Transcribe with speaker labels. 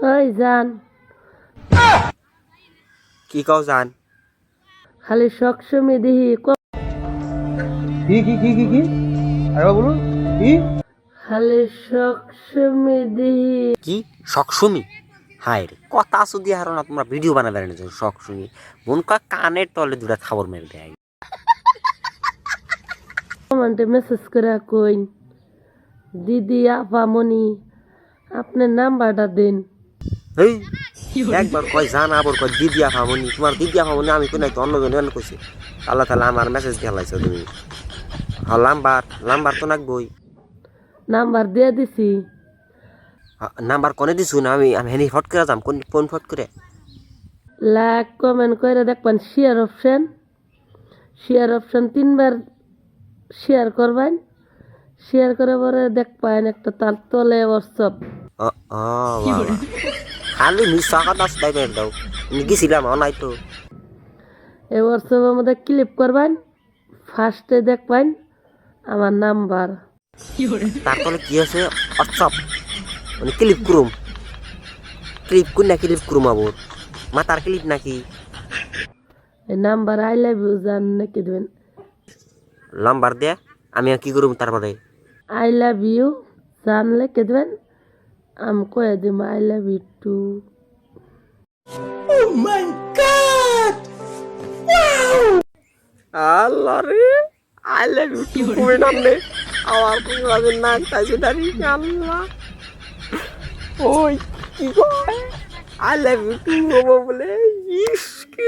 Speaker 1: ওই জান
Speaker 2: কি কও জান
Speaker 1: খালি সবসময় দেখি
Speaker 3: কি আরে বলুন কি
Speaker 1: খালি সবসময় দেখি
Speaker 2: কি শখসুমি হায় রে কথা শুধু হারো না তোমরা ভিডিও বানাবে না শখসুমি মন কয় কানের তলে দুটা খাবার মেরে দেয়
Speaker 1: কমেন্টে মেসেজ করে কইন দিদি আপা মনি আপনার নাম্বারটা দিন।
Speaker 2: এই একবার কয় জান আবার কয় দিদি আফামনি তোমার দিদি আফামনি আমি কই নাই তো অন্যজন কইছি আল্লাহ তাআলা আমার মেসেজ দেখাইছো তুমি নাম্বার তো নাকবই
Speaker 1: নাম্বার দিয়ে দিছি
Speaker 2: নাম্বার কোনে দিছু না আমি হেনি ফট করে যাম কোন ফট করে
Speaker 1: লাইক কমেন্ট করে দেখবেন শেয়ার অপশন 3বার শেয়ার করবেন শেয়ার করে পরে দেখবেন একটা তার তলে হোয়াটসঅ্যাপ
Speaker 2: ও ও বাবা খালি মিছা কথা দাই বের দাও আমি গেছিলাম নাই তো
Speaker 1: এই হোয়াটসঅ্যাপের মধ্যে ক্লিক করবেন ফার্স্টে দেখবেন আমার নাম্বার
Speaker 2: তারপরে কি আছে হোয়াটসঅ্যাপ মানে ক্লিপ করুম আবার মাথার ক্লিপ নাকি
Speaker 1: এই নাম্বার আই লাভ ইউ জান নাকি দেবেন
Speaker 2: নাম্বার দে আমি কি করব তারপরে
Speaker 1: আই লাভ ইউ জান লিখে দেবেন আমি কয়ে দিব আই লাভ ইউ টু।
Speaker 2: আল্লাহ রে আই লাভ ইউ টু কমে নামনে আমার কোনো লাগে না তাইছে দাঁড়ি আল্লাহ ওই কি কয় আই লাভ ইউ টু বলে ইস কি